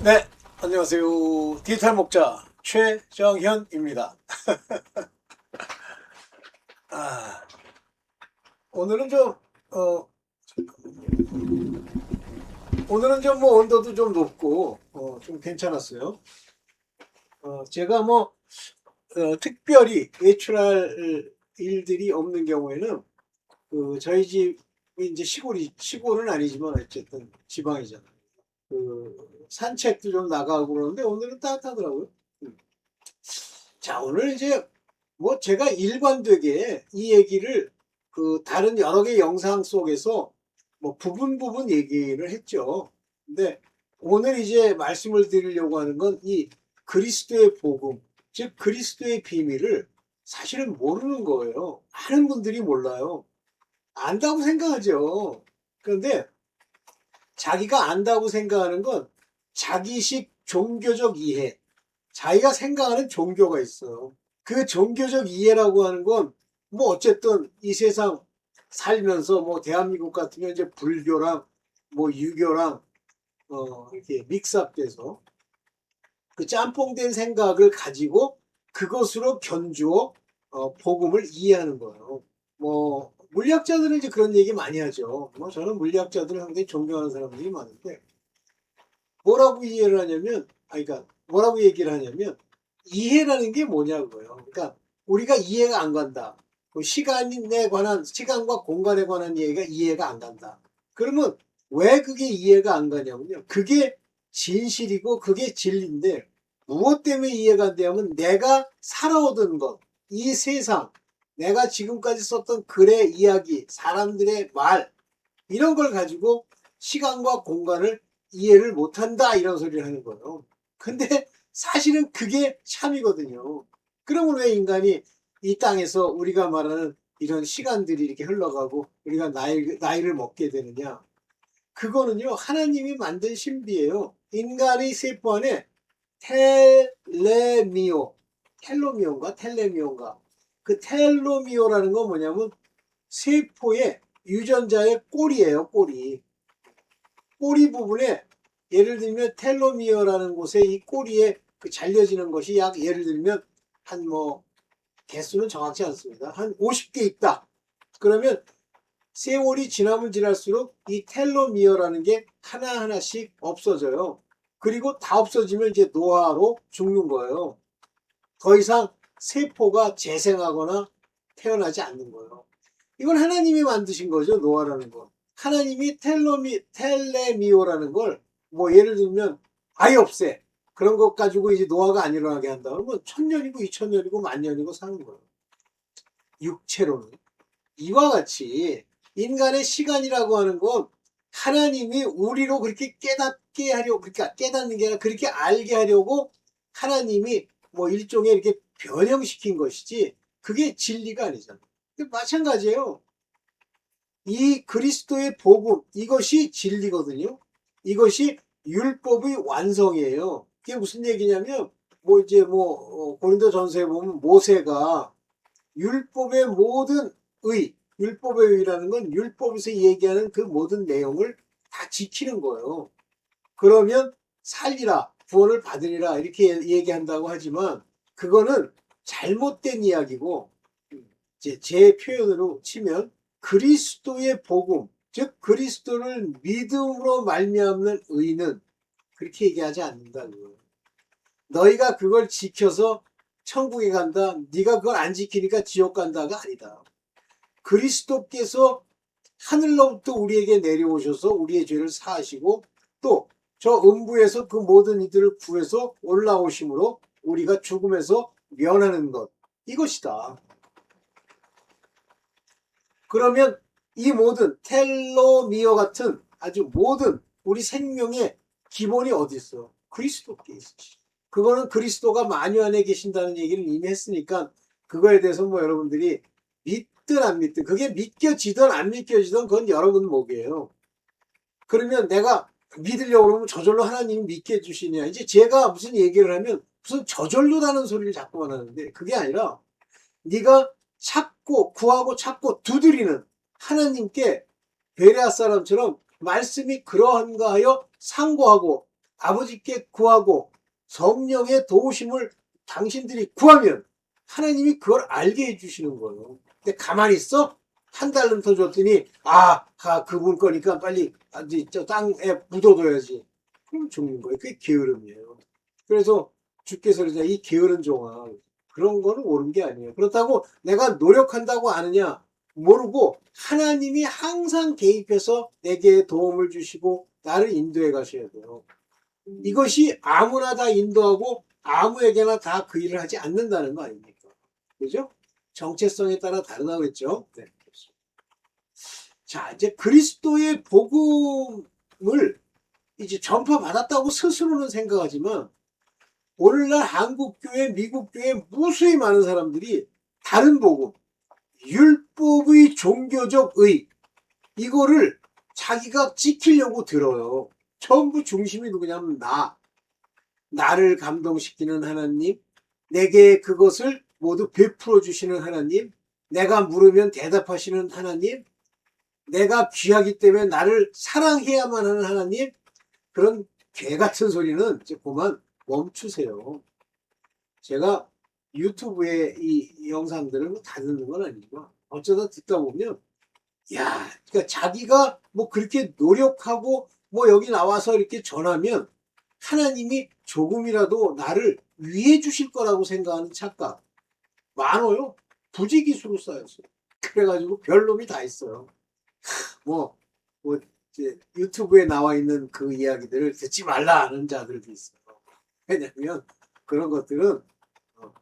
네, 안녕하세요. 디지털 목자 최정현입니다. 아, 오늘은 좀, 어, 오늘은 좀 뭐 온도도 좀 높고, 좀 괜찮았어요. 제가 뭐, 특별히 외출할 일들이 없는 경우에는, 저희 집이 이제 시골은 아니지만 어쨌든 지방이잖아요. 산책도 좀 나가고 그러는데 오늘은 따뜻하더라고요. 음. 자, 오늘 이제 뭐 제가 일관되게 이 얘기를 다른 여러 개 영상 속에서 뭐 부분 얘기를 했죠. 근데 오늘 이제 말씀을 드리려고 하는 건 이 그리스도의 복음, 즉 그리스도의 비밀을 사실은 모르는 거예요. 많은 분들이 몰라요. 안다고 생각하죠. 그런데 자기가 안다고 생각하는 건 자기식 종교적 이해, 자기가 생각하는 종교가 있어요. 그 종교적 이해라고 하는 건 뭐 어쨌든 이 세상 살면서 뭐 대한민국 같으면 이제 불교랑 뭐 유교랑 이렇게 믹스업돼서 그 짬뽕된 생각을 가지고 그것으로 견주어 복음을 이해하는 거예요. 뭐 물리학자들은 이제 그런 얘기 많이 하죠. 뭐 저는 물리학자들을 상당히 존경하는 사람들이 많은데 뭐라고 이해를 하냐면, 그러니까 뭐라고 얘기를 하냐면 이해라는 게 뭐냐고요. 그러니까 우리가 이해가 안 간다. 시간에 관한 시간과 공간에 관한 얘기가 이해가 안 간다. 그러면 왜 그게 이해가 안 가냐면요. 그게 진실이고 그게 진리인데 무엇 때문에 이해가 안 되냐면 내가 살아오던 것, 이 세상, 내가 지금까지 썼던 글의 이야기, 사람들의 말 이런 걸 가지고 시간과 공간을 이해를 못한다 이런 소리를 하는 거예요. 근데 사실은 그게 참이거든요. 그러면 왜 인간이 이 땅에서 우리가 말하는 이런 시간들이 이렇게 흘러가고 우리가 나이를 먹게 되느냐? 그거는요, 하나님이 만든 신비예요. 인간의 세포 안에 텔레미오인가? 그 텔로미오라는 건 뭐냐면 세포의 유전자의 꼬리예요, 꼬리. 꼬리 부분에 예를 들면 텔로미어라는 곳에 이 꼬리에 그 잘려지는 것이 약 예를 들면 한 뭐 개수는 정확치 않습니다. 한 50개 있다. 그러면 세월이 지나면 지날수록 이 텔로미어라는 게 하나하나씩 없어져요. 그리고 다 없어지면 이제 노화로 죽는 거예요. 더 이상 세포가 재생하거나 태어나지 않는 거예요. 이건 하나님이 만드신 거죠, 노화라는 거. 하나님이 텔레미오라는 걸, 뭐, 예를 들면, 아예 없애. 그런 것 가지고 이제 노화가 안 일어나게 한다. 그러면 1000년이고 2000년이고 10,000년이고 사는 거예요. 육체로는. 이와 같이 인간의 시간이라고 하는 건 하나님이 우리로 그렇게 깨닫게 하려고, 그러니까 깨닫는 게 아니라 그렇게 알게 하려고 하나님이 뭐 일종의 이렇게 변형시킨 것이지, 그게 진리가 아니잖아요. 마찬가지예요. 이 그리스도의 복음, 이것이 진리거든요. 이것이 율법의 완성이에요. 그게 무슨 얘기냐면, 뭐 이제 뭐 고린도전서에 보면 모세가 율법의 모든 율법의 의라는 건 율법에서 얘기하는 그 모든 내용을 다 지키는 거예요. 그러면 살리라, 구원을 받으리라 이렇게 얘기한다고 하지만 그거는 잘못된 이야기고, 이제 제 표현으로 치면 그리스도의 복음, 즉 그리스도를 믿음으로 말미암는 의는 그렇게 얘기하지 않는다는 거예요. 너희가 그걸 지켜서 천국에 간다, 네가 그걸 안 지키니까 지옥 간다가 아니다. 그리스도께서 하늘로부터 우리에게 내려오셔서 우리의 죄를 사하시고 또 저 음부에서 그 모든 이들을 구해서 올라오심으로 우리가 죽음에서 면하는 것, 이것이다. 그러면 이 모든 텔로미어 같은 아주 모든 우리 생명의 기본이 어디 있어? 그리스도께 있어. 그거는 그리스도가 만유 안에 계신다는 얘기를 이미 했으니까 그거에 대해서 뭐 여러분들이 믿든 안 믿든, 그게 믿겨지든 안 믿겨지든 그건 여러분 몫이에요. 그러면 내가 믿으려고 그러면 저절로 하나님이 믿게 해주시냐. 이제 제가 무슨 얘기를 하면 무슨 저절로라는 소리를 자꾸만 하는데 그게 아니라 네가 찾고 구하고 찾고 두드리는 하나님께 베레아 사람처럼 말씀이 그러한가 하여 상고하고 아버지께 구하고 성령의 도우심을 당신들이 구하면 하나님이 그걸 알게 해주시는 거예요. 근데 가만히 있어? 한 달름 더 줬더니 그분 거니까 빨리 저 땅에 묻어둬야지. 그럼 죽는 거예요. 그게 게으름이에요. 그래서 주께서 그러자 이 게으른 종아, 그런 거는 옳은 게 아니에요. 그렇다고 내가 노력한다고 아느냐? 모르고 하나님이 항상 개입해서 내게 도움을 주시고 나를 인도해 가셔야 돼요. 이것이 아무나 다 인도하고 아무에게나 다 그 일을 하지 않는다는 거 아닙니까? 그죠? 정체성에 따라 다르다고 했죠. 네. 자, 이제 그리스도의 복음을 이제 전파받았다고 스스로는 생각하지만 오늘날 한국교회, 미국교회 무수히 많은 사람들이 다른 복음, 율법의 종교적 의, 이거를 자기가 지키려고 들어요. 전부 중심이 누구냐면 나를 감동시키는 하나님, 내게 그것을 모두 베풀어 주시는 하나님, 내가 물으면 대답하시는 하나님, 내가 귀하기 때문에 나를 사랑해야만 하는 하나님, 그런 개 같은 소리는 이제 그만 멈추세요. 제가 유튜브에 이 영상들을 다 듣는 건 아니지만 어쩌다 듣다 보면 그러니까 자기가 뭐 그렇게 노력하고 뭐 여기 나와서 이렇게 전하면 하나님이 조금이라도 나를 위해 주실 거라고 생각하는 착각 많아요. 부지기수로 쌓였어요. 그래가지고 별놈이 다 있어요. 뭐 이제 유튜브에 나와 있는 그 이야기들을 듣지 말라 하는 자들도 있어요. 왜냐면 그런 것들은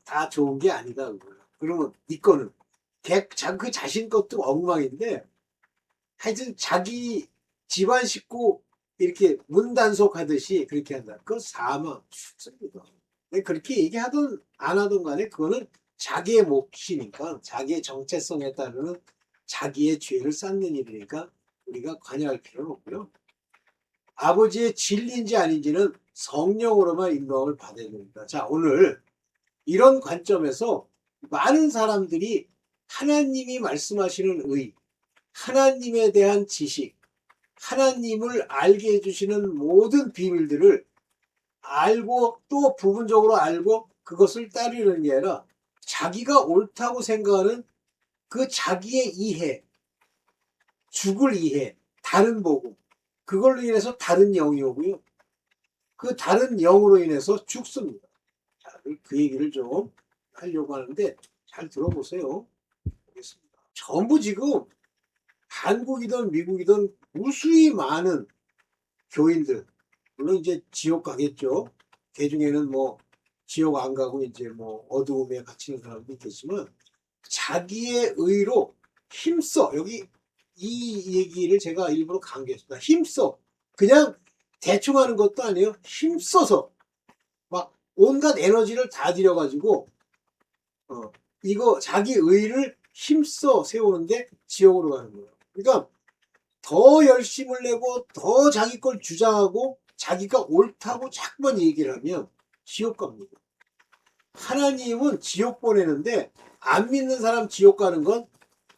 다 좋은 게 아니다. 그러면 네 거는 그 자신 것도 엉망인데 하여튼 자기 집안 식구 이렇게 문단속하듯이 그렇게 한다. 그건 사망 죽습니다. 그렇게 얘기하든 안 하든 간에 그거는 자기의 몫이니까 자기의 정체성에 따르는 자기의 죄를 쌓는 일이니까 우리가 관여할 필요는 없고요. 아버지의 진리인지 아닌지는 성령으로만 인도함을 받아야 됩니다. 자, 오늘 이런 관점에서 많은 사람들이 하나님이 말씀하시는 의, 하나님에 대한 지식, 하나님을 알게 해주시는 모든 비밀들을 알고 또 부분적으로 알고 그것을 따르는 게 아니라 자기가 옳다고 생각하는 그 자기의 이해, 죽을 이해, 다른 복음, 그걸로 인해서 다른 영이 오고요. 그 다른 영으로 인해서 죽습니다. 자, 그 얘기를 좀 하려고 하는데 잘 들어보세요. 알겠습니다. 전부 지금 한국이든 미국이든 무수히 많은 교인들, 물론 이제 지옥 가겠죠. 그 중에는 뭐 지옥 안 가고 이제 뭐 어두움에 갇히는 사람도 있겠지만 자기의 의로 힘써, 여기 이 얘기를 제가 일부러 강조했습니다. 힘써. 그냥 대충 하는 것도 아니에요. 힘써서 막 온갖 에너지를 다 들여가지고 이거 자기 의를 힘써 세우는데 지옥으로 가는 거예요. 그러니까 더 열심을 내고 더 자기 걸 주장하고 자기가 옳다고 자꾸만 얘기를 하면 지옥 갑니다. 하나님은 지옥 보내는데 안 믿는 사람 지옥 가는 건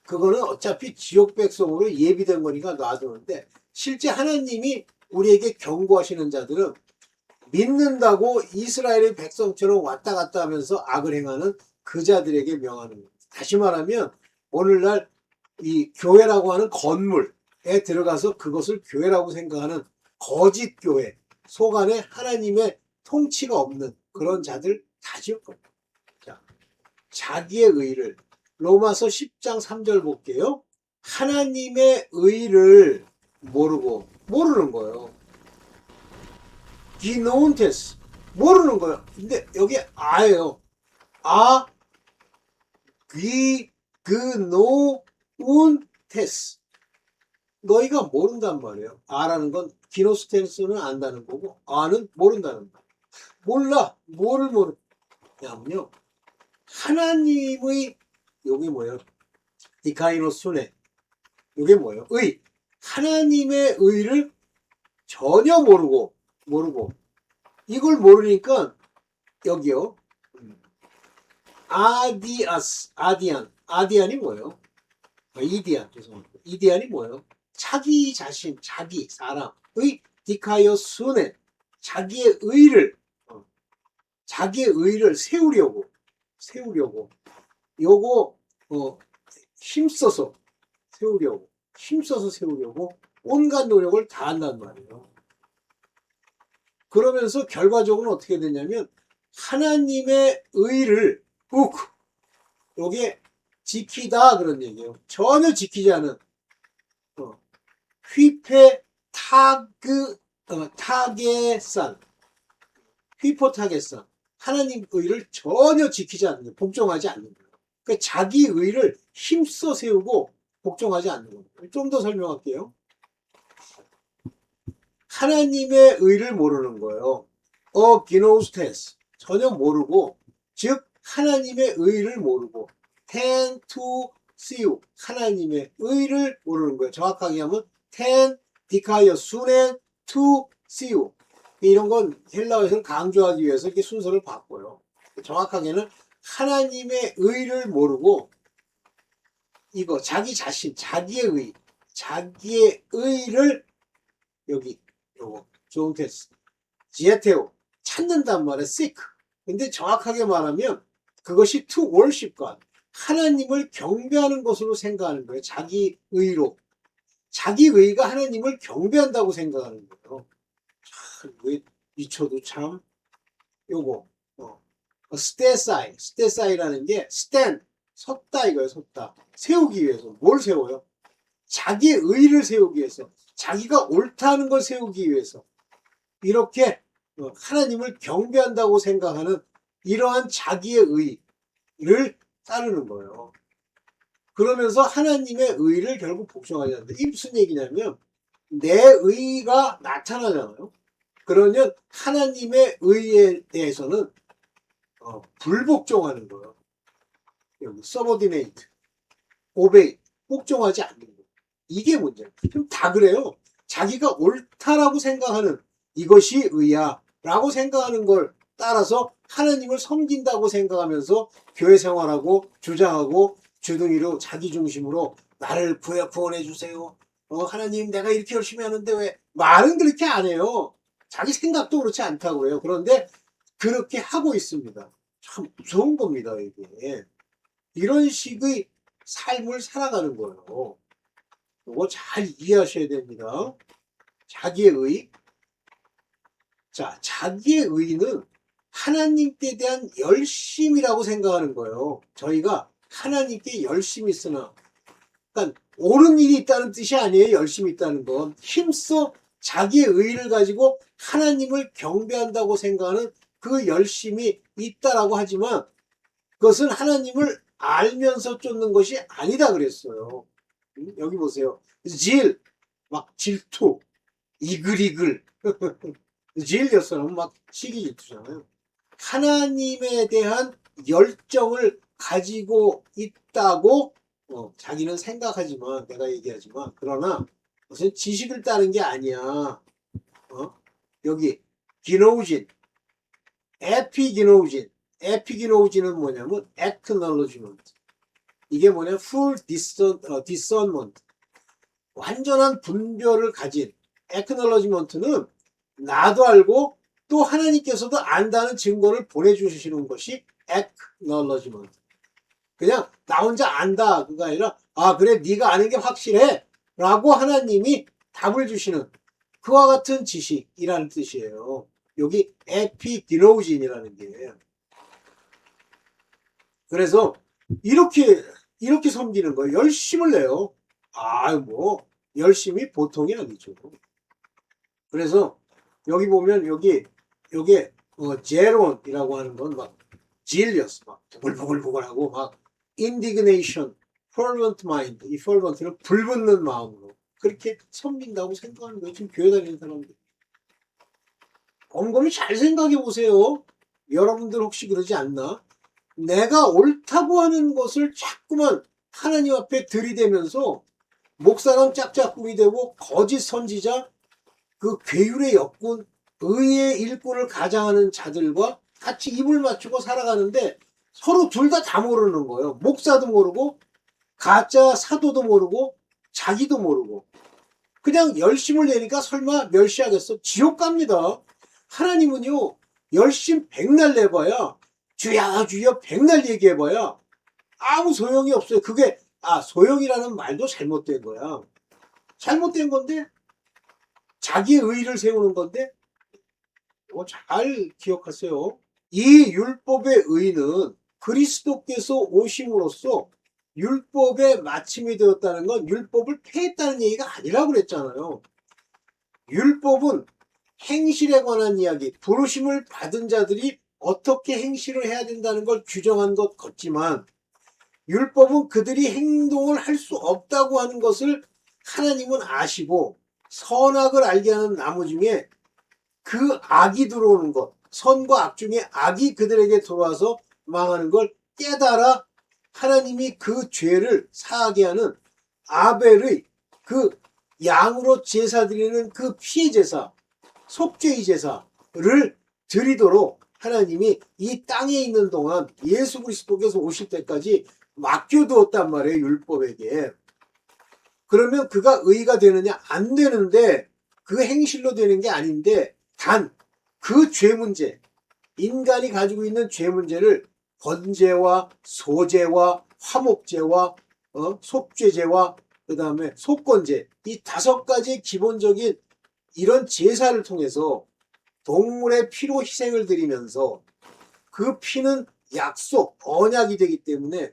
그거는 어차피 지옥 백성으로 예비된 거니까 놔두는데 실제 하나님이 우리에게 경고하시는 자들은 믿는다고 이스라엘의 백성처럼 왔다 갔다 하면서 악을 행하는 그 자들에게 명하는 겁니다. 다시 말하면 오늘날 이 교회라고 하는 건물에 들어가서 그것을 교회라고 생각하는 거짓 교회, 속 안에 하나님의 통치가 없는 그런 자들 다 지옥 겁니다. 자, 자기의 의를 로마서 10장 3절 볼게요. 하나님의 의를 모르는 거예요. 기노운테스 모르는 거예요. 근데 여기 아예요. 귀그노운테스 너희가 모른단 말이에요. 아라는 건 기노스텐스는 안다는 거고 아는 모른다는 거. 몰라. 뭐를 모르냐면요. 하나님의 요게 뭐예요? 디카이노스네. 요게 뭐예요? 의. 하나님의 의를 전혀 모르고 이걸 모르니까 여기요. 아디안이 뭐예요? 이디안 죄송합니다. 이디안이 뭐예요? 자기 자신, 자기 사람의 디카이오스네 자기의 의를 세우려고 요거 힘써서 세우려고 온갖 노력을 다한단 말이에요. 그러면서 결과적으로 어떻게 되냐면 하나님의 의를 요게 지키다 그런 얘기예요. 전혀 지키지 않은 휘페 타게산 휘포타게산 하나님 의를 전혀 지키지 않는 복종하지 않는 거예요. 그러니까 자기 의를 힘써 세우고 복종하지 않는 거예요. 좀 더 설명할게요. 하나님의 의를 모르는 거예요. 기노스테스 전혀 모르고 즉 하나님의 의를 모르고 ten to see 하나님의 의를 모르는 거예요. 정확하게 하면 ten 디카이어 순엔 to see 이런 건 헬라어에서는 강조하기 위해서 이렇게 순서를 바꿔요. 정확하게는 하나님의 의를 모르고 이거 자기 자신 자기의 의를 여기 요거 좋은 테스 지에테오 찾는단 말이에요. seek. 근데 정확하게 말하면 그것이 to worship God 하나님을 경배하는 것으로 생각하는 거예요. 자기 의로 자기 의가 하나님을 경배한다고 생각하는 거예요. 참 미쳐도 참 요거 스테사이라는 게 stand 섰다 이거예요. 섰다 세우기 위해서 뭘 세워요? 자기 의를 세우기 위해서 자기가 옳다는 걸 세우기 위해서 이렇게 하나님을 경배한다고 생각하는 이러한 자기의 의를 따르는 거예요. 그러면서 하나님의 의를 결국 복종하지 않는다. 이게 무슨 얘기냐면 내 의가 나타나잖아요. 그러면 하나님의 의에 대해서는 불복종하는 거예요. 여기 subordinate, obey, 복종하지 않는 거예요. 이게 문제예요. 그럼 다 그래요. 자기가 옳다라고 생각하는 이것이 의야 라고 생각하는 걸 따라서 하나님을 섬긴다고 생각하면서 교회 생활하고 주장하고 주둥이로 자기 중심으로 나를 구원해 주세요. 하나님 내가 이렇게 열심히 하는데 왜 말은 그렇게 안 해요. 자기 생각도 그렇지 않다고 해요. 그런데 그렇게 하고 있습니다. 참 무서운 겁니다. 이게 이런 식의 삶을 살아가는 거예요. 이거 잘 이해하셔야 됩니다. 자기의 의. 자, 자기의 의는 하나님께 대한 열심이라고 생각하는 거예요. 저희가 하나님께 열심히 쓰나. 그러니까 옳은 일이 있다는 뜻이 아니에요. 열심히 있다는 건. 힘써 자기의 의를 가지고 하나님을 경배한다고 생각하는 그 열심이 있다라고 하지만 그것은 하나님을 알면서 쫓는 것이 아니다 그랬어요. 여기 보세요. 막 질투, 이글이글. 질렸어는 막 시기 질투잖아요. 하나님에 대한 열정을 가지고 있다고 자기는 생각하지만 내가 얘기하지만 그러나 무슨 지식을 따른 게 아니야. 여기 기노우진, 에피기노우진은 뭐냐면 acknowledgement. 이게 뭐냐 full discernment. 완전한 분별을 가진 acknowledgement는 나도 알고 또 하나님께서도 안다는 증거를 보내주시는 것이 acknowledgement. 그냥 나 혼자 안다 그가 아니라 그래 네가 아는 게 확실해 라고 하나님이 답을 주시는 그와 같은 지식이라는 뜻이에요. 여기 에피기노우진이라는 게. 그래서 이렇게 섬기는 거예요. 열심을 내요. 열심히 보통이 아니죠. 그래서 여기 보면 요게 제론이라고 하는 건 막 질리어스 막 부글부글부글하고 막 indignation, fervent mind. 이 fervent는 불붙는 마음으로 그렇게 섬긴다고 생각하는 거예요. 지금 교회 다니는 사람들. 곰곰이 잘 생각해 보세요. 여러분들 혹시 그러지 않나? 내가 옳다고 하는 것을 자꾸만 하나님 앞에 들이대면서 목사람 짝짝꿍이 되고 거짓 선지자 그 괴율의 역군 의의 일꾼을 가장하는 자들과 같이 입을 맞추고 살아가는데 서로 둘 다 모르는 거예요. 목사도 모르고 가짜 사도도 모르고 자기도 모르고 그냥 열심을 내니까 설마 멸시하겠어? 지옥 갑니다. 하나님은요, 열심 백날 내봐야, 주야 주여 백날 얘기해봐야 아무 소용이 없어요. 그게 소용이라는 말도 잘못된 거야. 잘못된 건데, 자기의 의의를 세우는 건데, 잘 기억하세요. 이 율법의 의의는 그리스도께서 오심으로써 율법의 마침이 되었다는 건 율법을 폐했다는 얘기가 아니라고 그랬잖아요. 율법은 행실에 관한 이야기, 부르심을 받은 자들이 어떻게 행실을 해야 된다는 걸 규정한 것 같지만, 율법은 그들이 행동을 할 수 없다고 하는 것을 하나님은 아시고, 선악을 알게 하는 나무 중에 그 악이 들어오는 것, 선과 악 중에 악이 그들에게 들어와서 망하는 걸 깨달아 하나님이 그 죄를 사하게 하는 아벨의 그 양으로 제사 드리는 그 피의 제사, 속죄의 제사를 드리도록 하나님이 이 땅에 있는 동안 예수 그리스도께서 오실 때까지 맡겨두었단 말이에요, 율법에게. 그러면 그가 의가 되느냐? 안 되는데, 그 행실로 되는 게 아닌데, 단 그 죄 문제, 인간이 가지고 있는 죄 문제를 번제와 소제와 화목제와 속죄제와 그 다음에 속건제, 이 5가지 기본적인 이런 제사를 통해서 동물의 피로 희생을 드리면서 그 피는 약속, 언약이 되기 때문에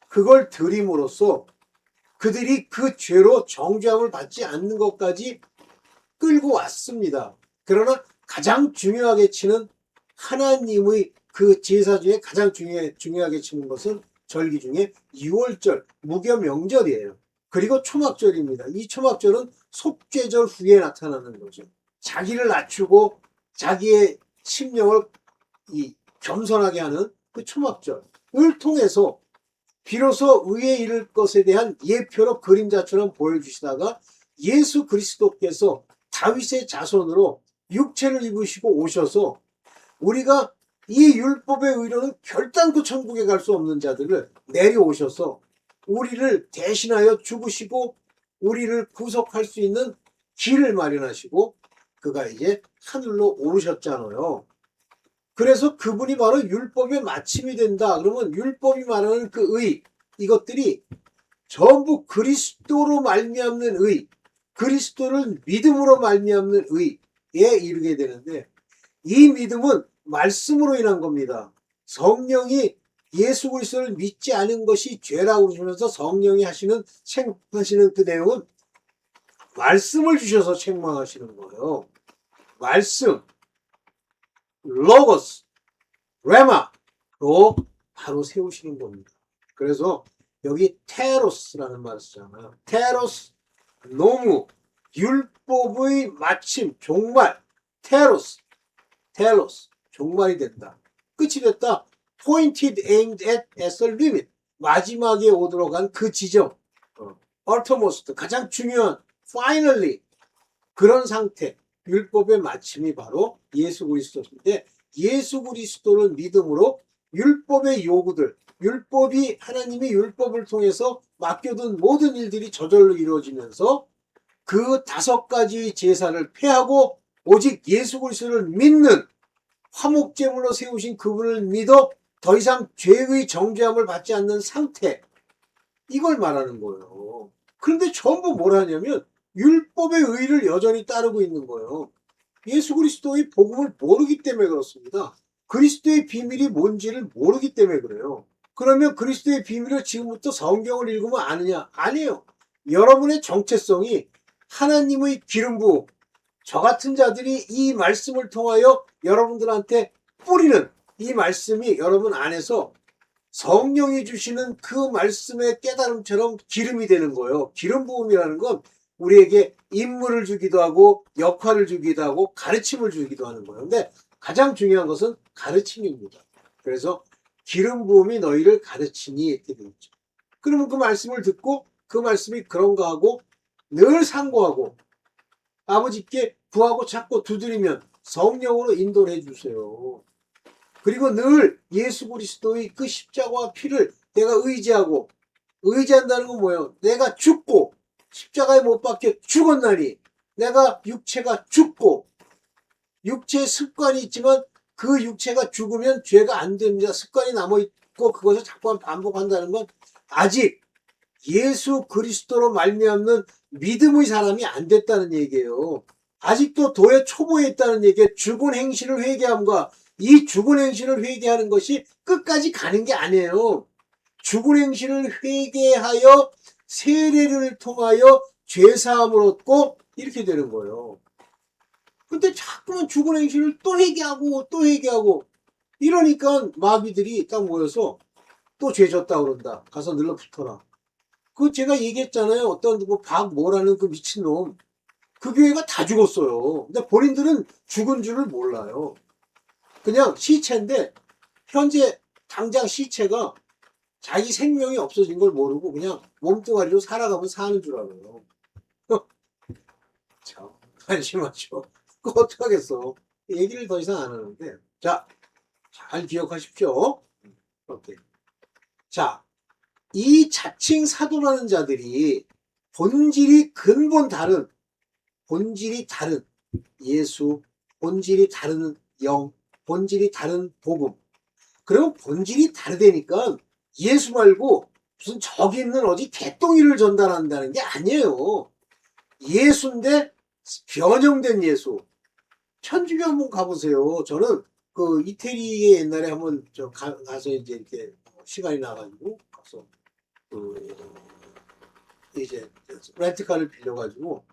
그걸 드림으로써 그들이 그 죄로 정죄함을 받지 않는 것까지 끌고 왔습니다. 그러나 가장 중요하게 치는 하나님의 그 제사 중에 가장 중요하게 치는 것은 절기 중에 유월절, 무교 명절이에요. 그리고 초막절입니다. 이 초막절은 속죄절 후에 나타나는 거죠. 자기를 낮추고 자기의 심령을 겸손하게 하는 그 초막절을 통해서 비로소 의에 이를 것에 대한 예표로 그림자처럼 보여주시다가 예수 그리스도께서 다윗의 자손으로 육체를 입으시고 오셔서 우리가 이 율법의 의로는 결단코 천국에 갈 수 없는 자들을 내려오셔서 우리를 대신하여 죽으시고 우리를 구속할 수 있는 길을 마련하시고 그가 이제 하늘로 오르셨잖아요. 그래서 그분이 바로 율법의 마침이 된다. 그러면 율법이 말하는 그 의, 이것들이 전부 그리스도로 말미암는 의, 그리스도를 믿음으로 말미암는 의에 이르게 되는데, 이 믿음은 말씀으로 인한 겁니다. 성령이 예수 그리스도를 믿지 않은 것이 죄라고 그러시면서 성령이 책망하시는 그 내용은 말씀을 주셔서 책망하시는 거예요. 말씀, 로고스, 레마로 바로 세우시는 겁니다. 그래서 여기 테로스라는 말을 쓰잖아요. 테로스, 노무, 율법의 마침, 종말, 테로스, 종말이 된다. 끝이 됐다. Pointed, aimed at, as a limit. 마지막에 오도록 한 그 지점. Uttermost, 가장 중요한, finally. 그런 상태. 율법의 마침이 바로 예수 그리스도인데, 예수 그리스도를 믿음으로 율법의 요구들, 하나님이 율법을 통해서 맡겨둔 모든 일들이 저절로 이루어지면서 그 5가지 제사를 폐하고 오직 예수 그리스도를 믿는 화목제물로 세우신 그분을 믿어 더 이상 죄의 정죄함을 받지 않는 상태, 이걸 말하는 거예요. 그런데 전부 뭘 하냐면 율법의 의를 여전히 따르고 있는 거예요. 예수 그리스도의 복음을 모르기 때문에 그렇습니다. 그리스도의 비밀이 뭔지를 모르기 때문에 그래요. 그러면 그리스도의 비밀을 지금부터 성경을 읽으면 아느냐? 아니에요. 여러분의 정체성이 하나님의 기름 부음, 저 같은 자들이 이 말씀을 통하여 여러분들한테 뿌리는 이 말씀이 여러분 안에서 성령이 주시는 그 말씀의 깨달음처럼 기름이 되는 거예요. 기름 부음이라는 건 우리에게 임무를 주기도 하고 역할을 주기도 하고 가르침을 주기도 하는 거예요. 근데 가장 중요한 것은 가르침입니다. 그래서 기름 부음이 너희를 가르치니 이렇게 되어 있죠. 그러면 그 말씀을 듣고 그 말씀이 그런가 하고 늘 상고하고 아버지께 구하고 찾고 두드리면 성령으로 인도를 해주세요. 그리고 늘 예수 그리스도의 그 십자가와 피를 내가 의지한다는 건 뭐예요? 내가 죽고 십자가에 못 박혀 죽었나니 내가 육체가 죽고 육체의 습관이 있지만 그 육체가 죽으면 죄가 안 됩니다. 습관이 남아있고 그것을 자꾸 반복한다는 건 아직 예수 그리스도로 말미암는 믿음의 사람이 안 됐다는 얘기예요. 아직도 도의 초보에 있다는 얘기에 죽은 행실을 회개함과 이 죽은 행실을 회개하는 것이 끝까지 가는 게 아니에요. 죽은 행실을 회개하여 세례를 통하여 죄사함을 얻고 이렇게 되는 거예요. 근데 자꾸만 죽은 행실을 또 회개하고 또 회개하고 이러니까 마귀들이 딱 모여서 또 죄 졌다 그런다. 가서 늘러붙어라. 그 제가 얘기했잖아요. 어떤 누구 박모라는 그 미친놈. 그 교회가 다 죽었어요. 근데 본인들은 죽은 줄을 몰라요. 그냥 시체인데 현재 당장 시체가 자기 생명이 없어진 걸 모르고 그냥 몸뚱아리로 살아가면 사는 줄 알아요. 참 한심하죠. 그거 어떡하겠어. 얘기를 더 이상 안 하는데. 자, 잘 기억하십시오. 오케이. 자, 이 자칭 사도라는 자들이 본질이 근본 다른, 본질이 다른 예수, 본질이 다른 영, 본질이 다른 복음. 그리고 본질이 다르다니까 예수 말고 무슨 저기 있는 어디 개똥이를 전달한다는 게 아니에요. 예수인데 변형된 예수. 천주교 한번 가보세요. 저는 그 이태리에 옛날에 한번 가서 이제 이렇게 시간이 나가지고 가서 그 이제 렌트카를 빌려가지고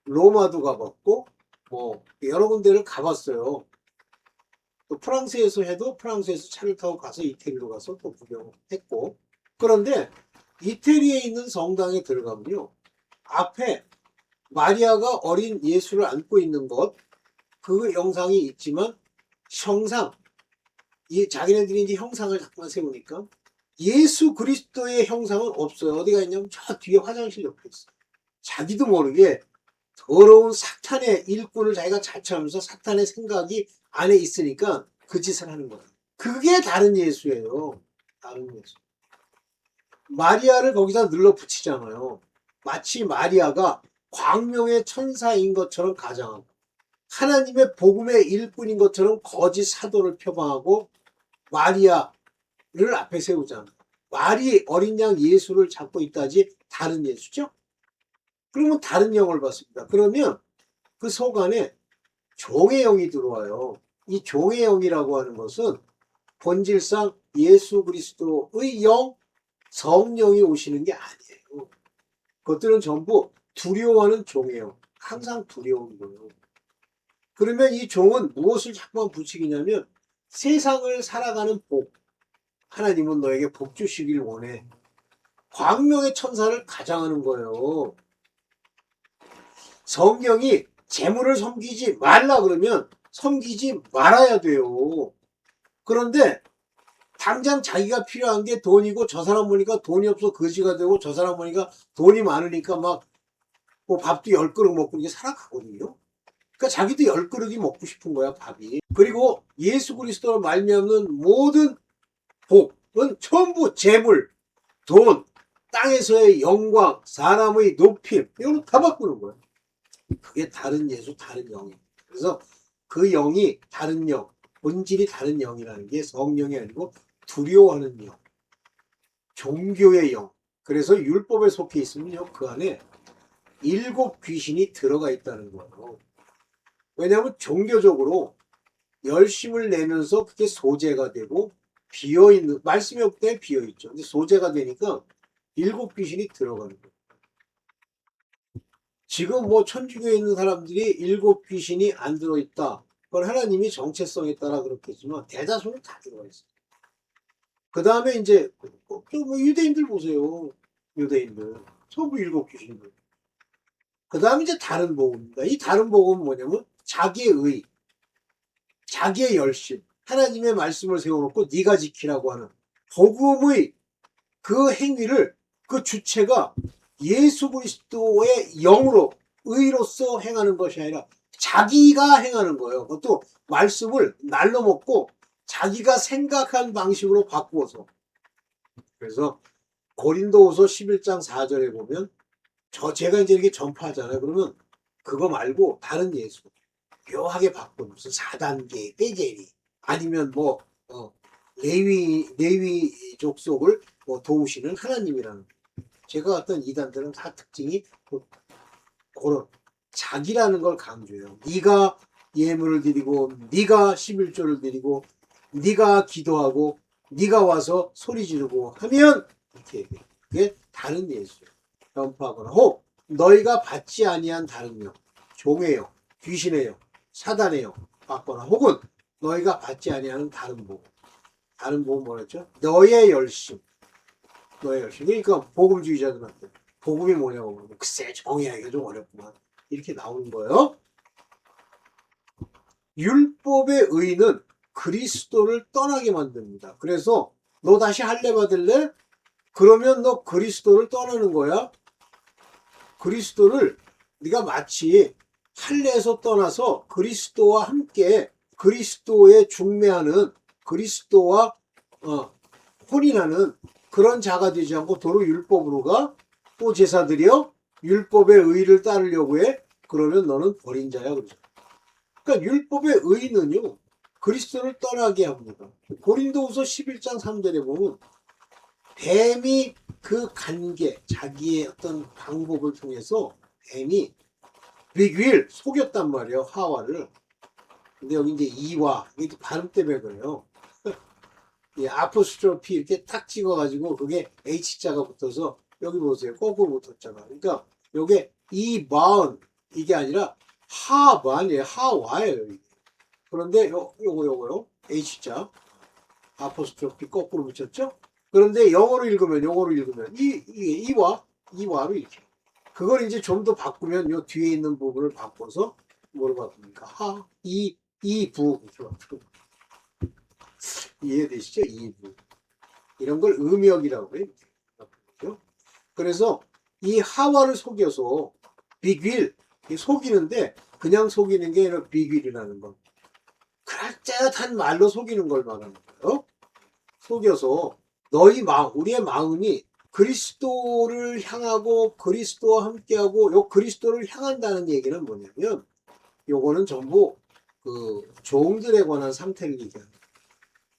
로마도 가봤고 뭐 여러 군데를 가봤어요. 또 프랑스에서 해도 프랑스에서 차를 타고 가서 이태리로 가서 또 구경했고. 그런데 이태리에 있는 성당에 들어가면요, 앞에 마리아가 어린 예수를 안고 있는 것, 그 영상이 있지만 형상, 이 자기네들이 이제 형상을 자꾸만 세우니까 예수 그리스도의 형상은 없어요. 어디가 있냐면 저 뒤에 화장실 옆에 있어요. 자기도 모르게 더러운 사탄의 일꾼을 자기가 자처하면서 사탄의 생각이 안에 있으니까 그 짓을 하는 거예요. 그게 다른 예수예요. 다른 예수. 마리아를 거기다 눌러 붙이잖아요. 마치 마리아가 광명의 천사인 것처럼 가장하고 하나님의 복음의 일꾼인 것처럼 거짓 사도를 표방하고 마리아를 앞에 세우잖아요. 말이 어린 양 예수를 잡고 있다지 다른 예수죠? 그러면 다른 영을 받습니다. 그러면 그 속 안에 종의 영이 들어와요. 이 종의 영이라고 하는 것은 본질상 예수 그리스도의 영, 성령이 오시는 게 아니에요. 그것들은 전부 두려워하는 종의 영. 항상 두려운 거예요. 그러면 이 종은 무엇을 자꾸만 부추기냐면 세상을 살아가는 복. 하나님은 너에게 복 주시길 원해. 광명의 천사를 가장하는 거예요. 성경이 재물을 섬기지 말라 그러면 섬기지 말아야 돼요. 그런데 당장 자기가 필요한 게 돈이고 저 사람 보니까 돈이 없어 거지가 되고 저 사람 보니까 돈이 많으니까 막 뭐 밥도 10그릇 먹고 이게 살아가거든요. 그러니까 자기도 10그릇이 먹고 싶은 거야, 밥이. 그리고 예수 그리스도로 말미암는 모든 복은 전부 재물, 돈, 땅에서의 영광, 사람의 높임 이걸 다 바꾸는 거예요. 그게 다른 예수, 다른 영이에요. 그래서 그 영이 다른 영, 본질이 다른 영이라는 게 성령이 아니고 두려워하는 영, 종교의 영. 그래서 율법에 속해 있으면요, 그 안에 7 귀신이 들어가 있다는 거예요. 왜냐하면 종교적으로 열심을 내면서 그게 소재가 되고 비어있는, 말씀이 없기 때문에 비어있죠. 근데 소재가 되니까 7 귀신이 들어가는 거예요. 지금 뭐 천주교에 있는 사람들이 7 귀신이 안 들어있다. 그건 하나님이 정체성에 따라 그렇겠지만 대다수는 다 들어가 있어요. 그 다음에 이제 뭐 유대인들 보세요. 유대인들 전부 7 귀신들. 그 다음에 이제 다른 복음입니다. 이 다른 복음은 뭐냐면 자기의 의, 자기의 열심, 하나님의 말씀을 세워놓고 네가 지키라고 하는 복음의 그 행위를 그 주체가 예수 그리스도의 영으로 의로서 행하는 것이 아니라 자기가 행하는 거예요. 그것도 말씀을 날로 먹고 자기가 생각한 방식으로 바꾸어서. 그래서 고린도후서 11장 4절에 보면 제가 이제 이렇게 전파하잖아요. 그러면 그거 말고 다른 예수, 묘하게 바꾼 무슨 4단계 떼제리 아니면 뭐 레위족 속을 뭐 도우시는 하나님이라는 제가 어떤 이단들은 다 특징이 그런 자기라는 걸 강조해요. 네가 예물을 드리고 네가 11조를 드리고 네가 기도하고 네가 와서 소리 지르고 하면 이렇게 얘기해요. 그게 다른 예수예요. 전파하거나 혹 너희가 받지 아니한 다른 영 종의 영 귀신의 영 사단의 영 받거나 혹은 너희가 받지 아니하는 다른 복음 뭐랬죠? 너의 열심 그러니까 복음주의자들한테 복음이 뭐냐고 물으면 글쎄 정의하기가 좀 어렵구만 이렇게 나오는 거예요. 율법의 의는 그리스도를 떠나게 만듭니다. 그래서 너 다시 할례 받을래? 그러면 너 그리스도를 떠나는 거야. 그리스도를 네가 마치 할례에서 떠나서 그리스도와 함께 그리스도에 중매하는 그리스도와 혼인하는 그런 자가 되지 않고 도로 율법으로 가. 또 제사 드려 율법의 의를 따르려고 해. 그러면 너는 버린 자야. 그러죠. 그러니까 율법의 의는요. 그리스도를 떠나게 합니다. 고린도후서 11장 3절에 보면 뱀이 그 관계 자기의 어떤 방법을 통해서 뱀이 빅윌 속였단 말이에요. 하와를. 근데 여기 이제 이와 이게 발음 때문에 그래요. 이 아포스트로피 이렇게 딱 찍어가지고 그게 H자가 붙어서 여기 보세요. 거꾸로 붙었잖아. 그러니까 요게 이 마은 이게 아니라 하반이에요. 하와예요. 이게. 그런데 요거요. H자 아포스트로피 거꾸로 붙였죠? 그런데 영어로 읽으면 이와로 이렇게. 그걸 이제 좀 더 바꾸면 요 뒤에 있는 부분을 바꿔서 뭐로 바꿉니까? 이부. 이해되시죠? 이부. 이런 걸 음역이라고 해요. 그래서 이 하와를 속여서 빅윌, 속이는데 그냥 속이는 게 아니라 빅윌이라는 거. 그럴듯한 말로 속이는 걸 말하는 거예요. 속여서 너희 마음, 우리의 마음이 그리스도를 향하고 그리스도와 함께하고 요 그리스도를 향한다는 얘기는 뭐냐면 요거는 전부 그 종들에 관한 상태를 얘기하는 거예요.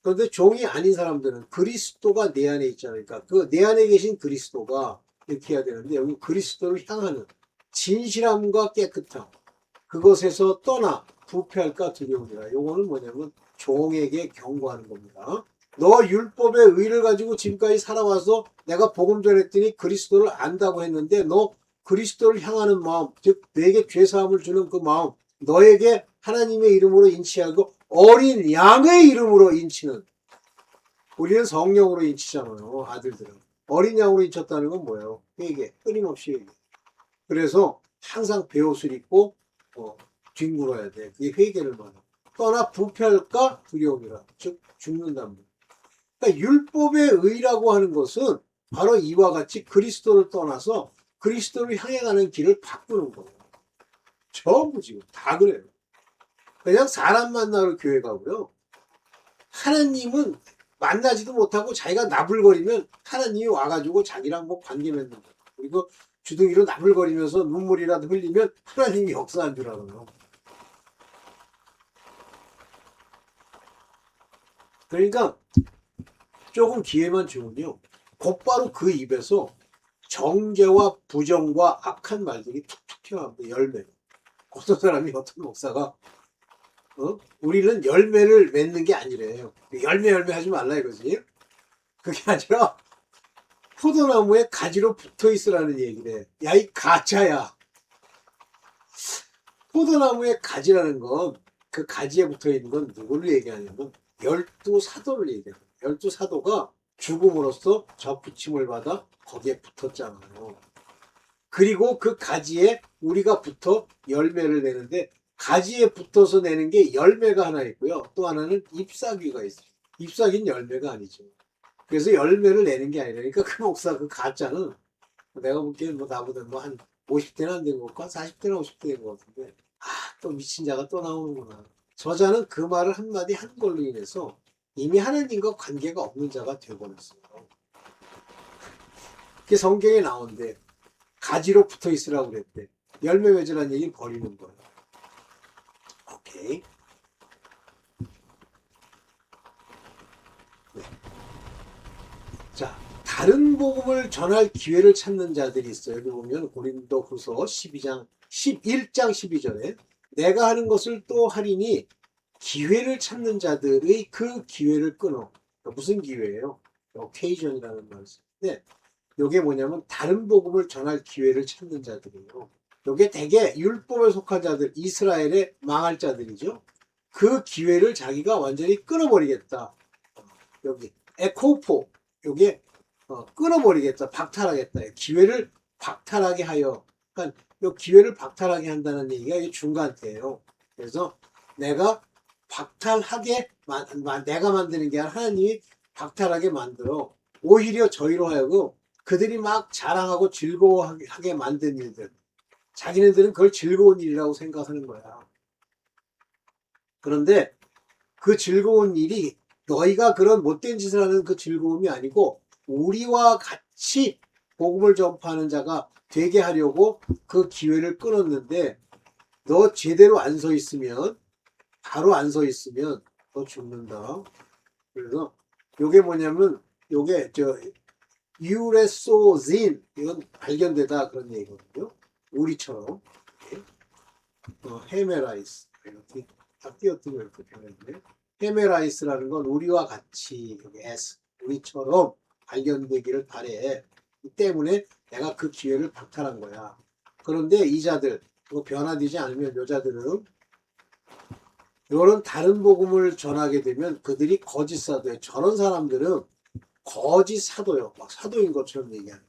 그런데 종이 아닌 사람들은 그리스도가 내 안에 있잖아요. 그러니까 그 내 안에 계신 그리스도가 이렇게 해야 되는데 여기 그리스도를 향하는 진실함과 깨끗함 그것에서 떠나 부패할까 두려움이라. 요거는 뭐냐면 종에게 경고하는 겁니다. 너 율법의 의를 가지고 지금까지 살아와서 내가 복음 전했더니 그리스도를 안다고 했는데 너 그리스도를 향하는 마음, 즉 내게 죄사함을 주는 그 마음, 너에게 하나님의 이름으로 인치하고 어린 양의 이름으로 인치는, 우리는 성령으로 인치잖아요. 아들들은. 어린 양으로 인쳤다는 건 뭐예요? 회개, 끊임없이 회개. 그래서 항상 베옷을 입고 뒹굴어야 돼. 그게 회개를 말하고. 떠나 부패할까 두려움이라. 즉 죽는단 말이야. 그러니까 율법의 의라고 하는 것은 바로 이와 같이 그리스도를 떠나서 그리스도를 향해 가는 길을 바꾸는 거예요. 전부 지금 다 그래요. 그냥 사람 만나러 교회 가고요. 하나님은 만나지도 못하고 자기가 나불거리면 하나님이 와가지고 자기랑 뭐 관계 맺는 거예요. 그리고 주둥이로 나불거리면서 눈물이라도 흘리면 하나님이 역사한 줄 알아요. 그러니까 조금 기회만 주면요. 곧바로 그 입에서 정죄와 부정과 악한 말들이 툭툭 튀어나옵니다. 열매. 어떤 사람이 어떤 목사가 우리는 열매를 맺는 게 아니래요. 열매 하지 말라 이거지. 그게 아니라 포도나무에 가지로 붙어 있으라는 얘기래. 야, 이 가짜야. 포도나무에 가지라는 건 그 가지에 붙어 있는 건 누구를 얘기하냐면 12사도를 얘기해요. 12사도가 죽음으로써 접붙임을 받아 거기에 붙었잖아요. 그리고 그 가지에 우리가 붙어 열매를 내는데 가지에 붙어서 내는 게 열매가 하나 있고요. 또 하나는 잎사귀가 있어요. 잎사귀는 열매가 아니죠. 그래서 열매를 내는 게 아니라 그러니까 그 목사 그 가짜는 내가 보기엔 뭐 나보다 뭐 한 50대는 안 된 것 같고 한 40대나 50대 된 것 같은데 또 미친 자가 또 나오는구나. 저자는 그 말을 한마디 한 걸로 인해서 이미 하나님과 관계가 없는 자가 되어버렸어요. 그게 성경에 나오는데 가지로 붙어 있으라고 그랬대. 열매 맺으라는 얘기는 버리는 거예요. 오케이. 네. 자, 다른 복음을 전할 기회를 찾는 자들이 있어요. 여기 보면 고린도후서 12장 11장 12절에 내가 하는 것을 또 하리니 기회를 찾는 자들의 그 기회를 끊어. 무슨 기회예요? occasion이라는 말을 쓰는데 이게 뭐냐면 다른 복음을 전할 기회를 찾는 자들이에요. 이게 대개 율법에 속한 자들, 이스라엘의 망할 자들이죠. 그 기회를 자기가 완전히 끊어버리겠다. 여기 에코포 요게 끊어버리겠다, 박탈하겠다. 기회를 박탈하게 하여. 그러니까 이 기회를 박탈하게 한다는 얘기가 이 중간태예요. 그래서 내가 박탈하게 내가 만드는 게 아니라 하나님이 박탈하게 만들어 오히려 저희로 하여금 그들이 막 자랑하고 즐거워하게 만든 일들, 자기네들은 그걸 즐거운 일이라고 생각하는 거야. 그런데 그 즐거운 일이 너희가 그런 못된 짓을 하는 그 즐거움이 아니고 우리와 같이 복음을 전파하는 자가 되게 하려고 그 기회를 끊었는데 너 제대로 안 서 있으면, 바로 안 서 있으면 너 죽는다. 그래서 요게 뭐냐면 요게 유레소진, 이건 발견되다 그런 얘기거든요. 우리처럼 헤메라이스 이렇게 다 띄어뜨려 이렇게 표현했네. 헤메라이스라는 건 우리와 같이 여기 S 우리처럼 발견되기를 바래. 이 때문에 내가 그 기회를 박탈한 거야. 그런데 이 자들 변화되지 않으면 여자들은 이런 다른 복음을 전하게 되면 그들이 거짓 사도예요. 저런 사람들은 거짓 사도요. 막 사도인 것처럼 얘기하는.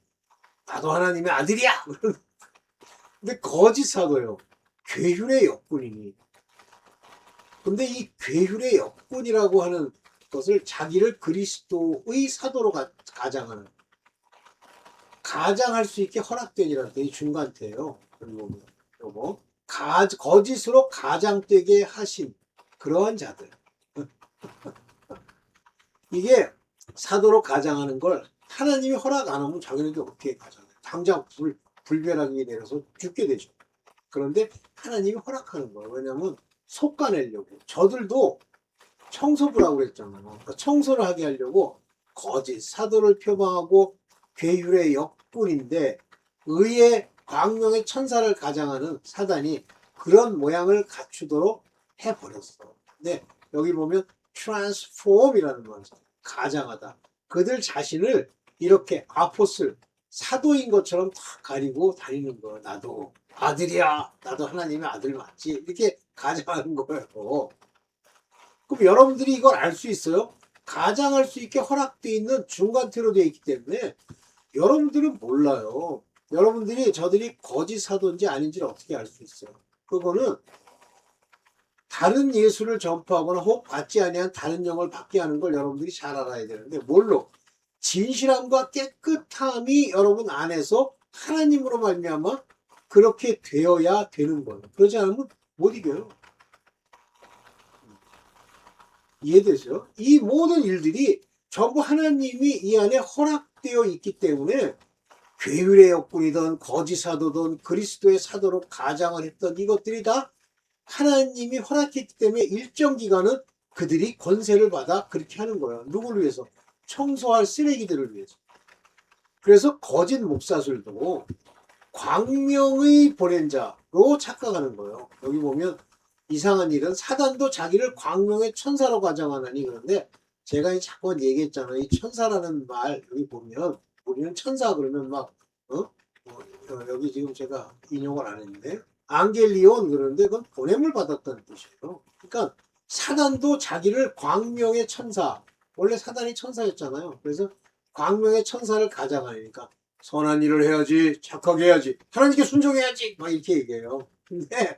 나도 하나님의 아들이야. 근데 거짓 사도요. 괴율의 역군이니. 근데 이 괴율의 역군이라고 하는 것을 자기를 그리스도의 사도로 가장하는, 가장할 수 있게 허락되니라는 게 중간태예요. 그리고 요거 거짓으로 가장되게 하신 그러한 자들. 이게 사도로 가장하는 걸 하나님이 허락 안 하면 자기네들 어떻게 가장해요? 당장 불벼락이 내려서 죽게 되죠. 그런데 하나님이 허락하는 거예요. 왜냐하면 속가내려고. 저들도 청소부라고 그랬잖아요. 그러니까 청소를 하게 하려고 거짓 사도를 표방하고 괴율의 역군인데 의의 광명의 천사를 가장하는 사단이 그런 모양을 갖추도록 해버렸어. 근데 여기 보면 transform이라는 말을 써요. 가장하다. 그들 자신을 이렇게 아포슬, 사도인 것처럼 다 가리고 다니는 거예요. 나도 아들이야. 나도 하나님의 아들 맞지. 이렇게 가장하는 거예요. 그럼 여러분들이 이걸 알 수 있어요? 가장할 수 있게 허락되어 있는 중간태로 되어 있기 때문에 여러분들은 몰라요. 여러분들이 저들이 거짓 사도인지 아닌지를 어떻게 알 수 있어요? 그거는 다른 예수를 전파하거나 혹 받지 아니한 다른 영을 받게 하는 걸 여러분들이 잘 알아야 되는데 뭘로? 진실함과 깨끗함이 여러분 안에서 하나님으로 말미암아 그렇게 되어야 되는 거예요. 그러지 않으면 못 이겨요. 이해되죠? 이 모든 일들이 전부 하나님이 이 안에 허락되어 있기 때문에 괴율의 역군이든 거짓 사도든 그리스도의 사도로 가장을 했던 이것들이 다 하나님이 허락했기 때문에 일정 기간은 그들이 권세를 받아 그렇게 하는 거예요. 누구를 위해서? 청소할 쓰레기들을 위해서. 그래서 거짓 목사들도 광명의 보낸 자로 착각하는 거예요. 여기 보면 이상한 일은 사단도 자기를 광명의 천사로 가장하나니. 그런데 제가 자꾸 얘기했잖아요. 이 천사라는 말 여기 보면 우리는 천사 그러면 막 여기 지금 제가 인용을 안 했는데 앙겔리온 그러는데 그건 보냄을 받았다는 뜻이에요. 그러니까 사단도 자기를 광명의 천사, 원래 사단이 천사였잖아요. 그래서 광명의 천사를 가장하니까 선한 일을 해야지, 착하게 해야지, 하나님께 순종해야지 막 이렇게 얘기해요. 근데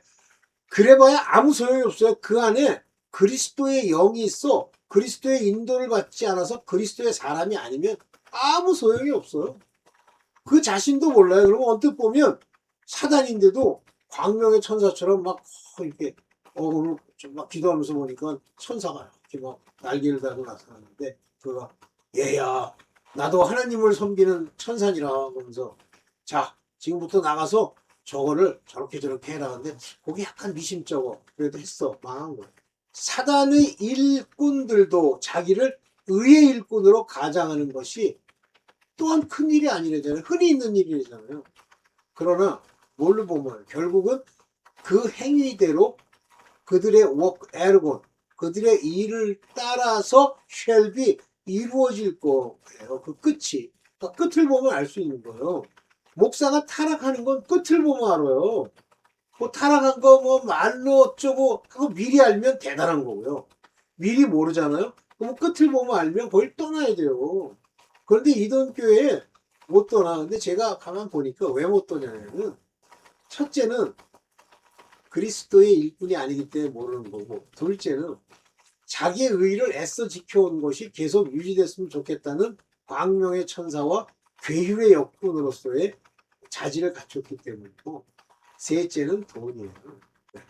그래봐야 아무 소용이 없어요. 그 안에 그리스도의 영이 있어. 그리스도의 인도를 받지 않아서 그리스도의 사람이 아니면 아무 소용이 없어요. 그 자신도 몰라요. 그러면 언뜻 보면 사단인데도 광명의 천사처럼 막 이렇게 오늘 막 기도하면서 보니까 천사가 이렇게 막 날개를 달고 나타났는데 그가 얘야 나도 하나님을 섬기는 천사니라 하면서 자 지금부터 나가서 저거를 저렇게 해라. 근데 그게 약간 미심쩍어. 그래도 했어. 망한 거야. 사단의 일꾼들도 자기를 의의 일꾼으로 가장하는 것이 또한 큰 일이 아니래잖아요. 흔히 있는 일이잖아요. 그러나 뭘로 보면 결국은 그 행위대로 그들의 work ergon, 그들의 일을 따라서 shall be 이루어질 거예요. 그 끝이. 그러니까 끝을 보면 알 수 있는 거예요. 목사가 타락하는 건 끝을 보면 알아요. 뭐 타락한 거 뭐 말로 어쩌고 그거 미리 알면 대단한 거고요. 미리 모르잖아요. 그럼 끝을 보면 알면 거의 떠나야 돼요. 그런데 이don교회에 못 떠나. 근데 제가 가만 보니까 왜 못 떠냐면은 첫째는 그리스도의 일꾼이 아니기 때문에 모르는 거고, 둘째는 자기의 의의를 애써 지켜온 것이 계속 유지됐으면 좋겠다는 광명의 천사와 괴율의 역군으로서의 자질을 갖췄기 때문이고, 셋째는 돈이에요. 네.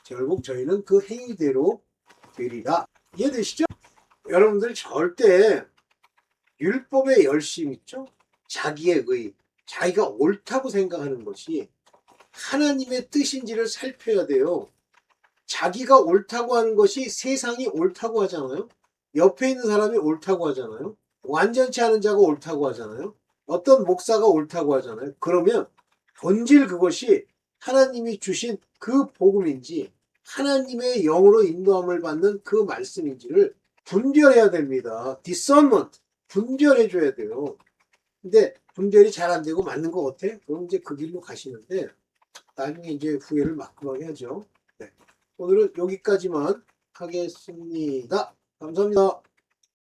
결국 저희는 그 행위대로 되리라. 이해되시죠? 여러분들 절대 율법의 열심 있죠? 자기의 의, 자기가 옳다고 생각하는 것이 하나님의 뜻인지를 살펴야 돼요. 자기가 옳다고 하는 것이 세상이 옳다고 하잖아요. 옆에 있는 사람이 옳다고 하잖아요. 완전치 않은 자가 옳다고 하잖아요. 어떤 목사가 옳다고 하잖아요. 그러면 본질 그것이 하나님이 주신 그 복음인지 하나님의 영으로 인도함을 받는 그 말씀인지를 분별해야 됩니다. discernment. 분별해 줘야 돼요. 근데 분별이 잘 안 되고 맞는 것 같아? 그럼 이제 그 길로 가시는데 나중에 이제 후회를 막끔하게 하죠. 네. 오늘은 여기까지만 하겠습니다. 감사합니다.